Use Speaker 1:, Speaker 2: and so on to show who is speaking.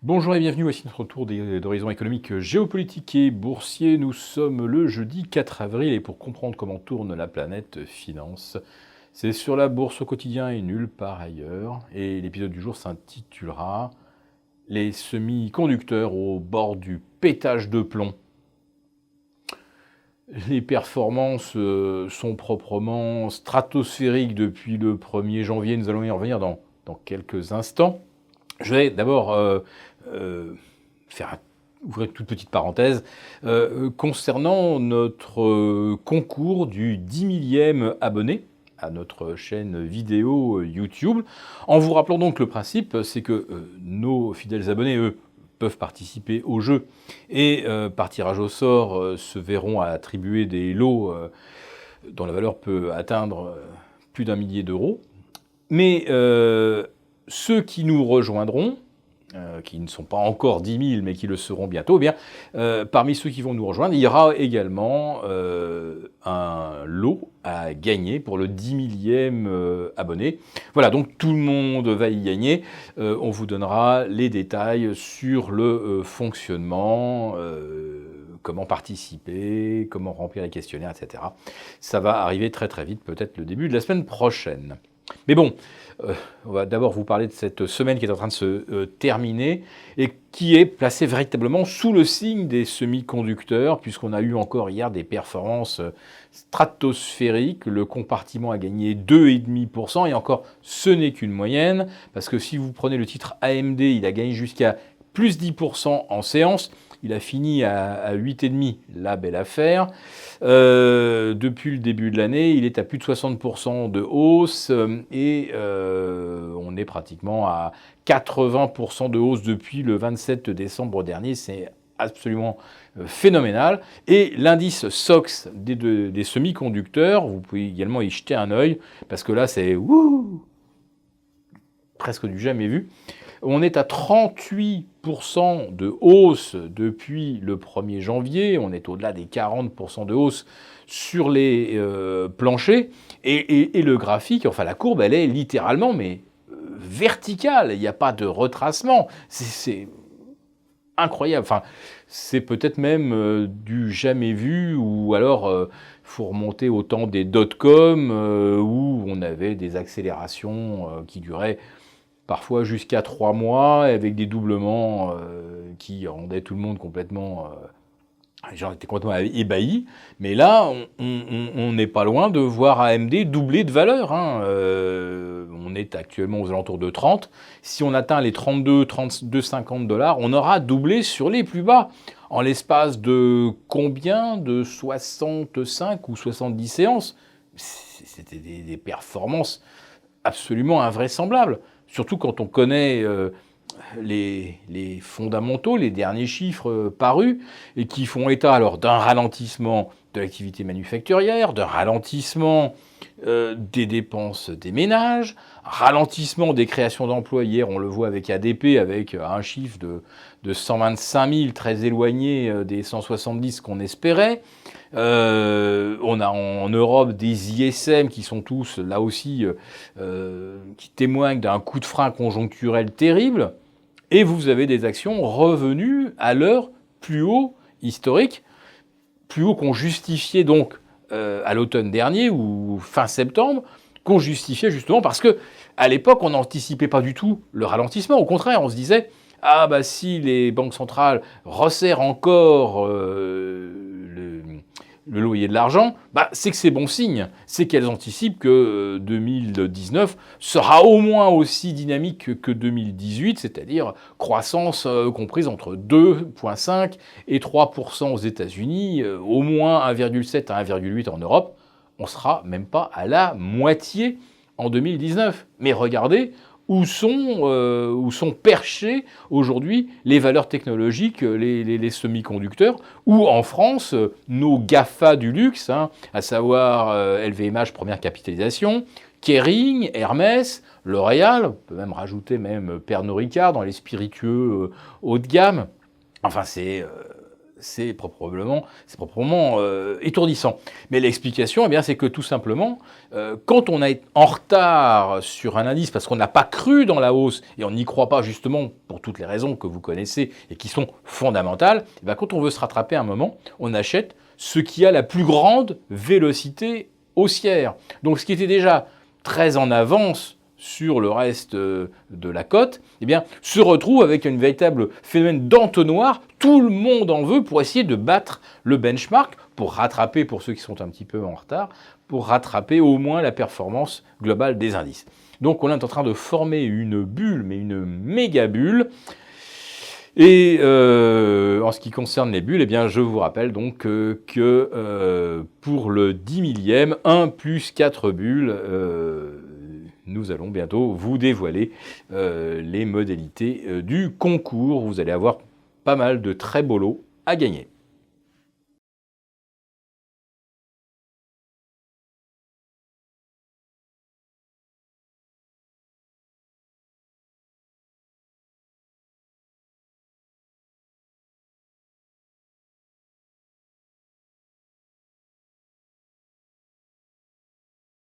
Speaker 1: Bonjour et bienvenue, voici notre tour d'horizons économiques, géopolitiques et boursiers. Nous sommes le jeudi 4 avril et pour comprendre comment tourne la planète finance, c'est sur la bourse au quotidien et nulle part ailleurs. Et l'épisode du jour s'intitulera Les semi-conducteurs au bord du pétage de plomb. Les performances sont proprement stratosphériques depuis le 1er janvier. Nous allons y revenir dans quelques instants. Je vais d'abord ouvrir une toute petite parenthèse concernant notre concours du 10 millième abonné à notre chaîne vidéo YouTube. En vous rappelant donc le principe, c'est que nos fidèles abonnés, eux, peuvent participer au jeu et par tirage au sort se verront attribuer des lots dont la valeur peut atteindre plus d'1 millier d'euros. Mais ceux qui nous rejoindront, qui ne sont pas encore 10 000, mais qui le seront bientôt, eh bien, parmi ceux qui vont nous rejoindre, il y aura également un lot à gagner pour le 10 millième abonné. Voilà, donc tout le monde va y gagner. On vous donnera les détails sur le fonctionnement, comment participer, comment remplir les questionnaires, etc. Ça va arriver très très vite, peut-être le début de la semaine prochaine. Mais bon, on va d'abord vous parler de cette semaine qui est en train de se terminer et qui est placée véritablement sous le signe des semi-conducteurs, puisqu'on a eu encore hier des performances stratosphériques. Le compartiment a gagné 2,5%, et encore, ce n'est qu'une moyenne, parce que si vous prenez le titre AMD, il a gagné jusqu'à plus 10% en séance. Il a fini à 8,5, la belle affaire. Depuis le début de l'année, il est à plus de 60% de hausse et on est pratiquement à 80% de hausse depuis le 27 décembre dernier. C'est absolument phénoménal. Et l'indice SOX des semi-conducteurs, vous pouvez également y jeter un œil, parce que là, c'est presque du jamais vu. On est à 38% de hausse depuis le 1er janvier, on est au-delà des 40% de hausse sur les planchers, et le graphique, enfin la courbe, elle est littéralement verticale, il n'y a pas de retracement, c'est incroyable, enfin c'est peut-être même du jamais vu, ou alors faut remonter au temps des dot-com où on avait des accélérations qui duraient parfois jusqu'à 3 mois, avec des doublements qui rendaient tout le monde complètement... les gens étaient complètement ébahis. Mais là, on n'est pas loin de voir AMD doubler de valeur. On est actuellement aux alentours de 30. Si on atteint les 32,50 $, on aura doublé sur les plus bas. En l'espace de combien? De 65 ou 70 séances. C'était des performances absolument invraisemblables. Surtout quand on connaît les fondamentaux, les derniers chiffres parus, et qui font état alors d'un ralentissement de l'activité manufacturière, d'un ralentissement des dépenses des ménages, ralentissement des créations d'emplois. Hier, on le voit avec ADP, avec un chiffre de 125 000, très éloigné des 170 qu'on espérait. On a en Europe des ISM qui sont tous, là aussi, qui témoignent d'un coup de frein conjoncturel terrible. Et vous avez des actions revenues à leur plus haut historique, plus haut qu'on justifiait donc à l'automne dernier ou fin septembre, qu'on justifiait justement parce que à l'époque, on n'anticipait pas du tout le ralentissement. Au contraire, on se disait, ah bah si les banques centrales resserrent encore le loyer de l'argent, bah, c'est que c'est bon signe. C'est qu'elles anticipent que 2019 sera au moins aussi dynamique que 2018, c'est-à-dire croissance comprise entre 2,5 et 3% aux États-Unis, au moins 1,7 à 1,8 en Europe. On ne sera même pas à la moitié en 2019. Mais regardez où sont perchées aujourd'hui les valeurs technologiques, les semi-conducteurs, ou en France, nos GAFA du luxe, à savoir LVMH, première capitalisation, Kering, Hermès, L'Oréal, on peut même rajouter même Pernod Ricard dans les spiritueux haut de gamme. Enfin, c'est proprement étourdissant. Mais l'explication, eh bien, c'est que tout simplement, quand on est en retard sur un indice parce qu'on n'a pas cru dans la hausse et on n'y croit pas justement pour toutes les raisons que vous connaissez et qui sont fondamentales, eh bien, quand on veut se rattraper à un moment, on achète ce qui a la plus grande vélocité haussière. Donc ce qui était déjà très en avance sur le reste de la cote, eh bien, se retrouve avec un véritable phénomène d'entonnoir. Tout le monde en veut pour essayer de battre le benchmark, pour rattraper, pour ceux qui sont un petit peu en retard, pour rattraper au moins la performance globale des indices. Donc on est en train de former une bulle, mais une méga bulle. Et en ce qui concerne les bulles, eh bien, je vous rappelle donc que pour le 10 millième, 1 plus 4 bulles, nous allons bientôt vous dévoiler les modalités du concours. Vous allez avoir pas mal de très beaux lots à gagner.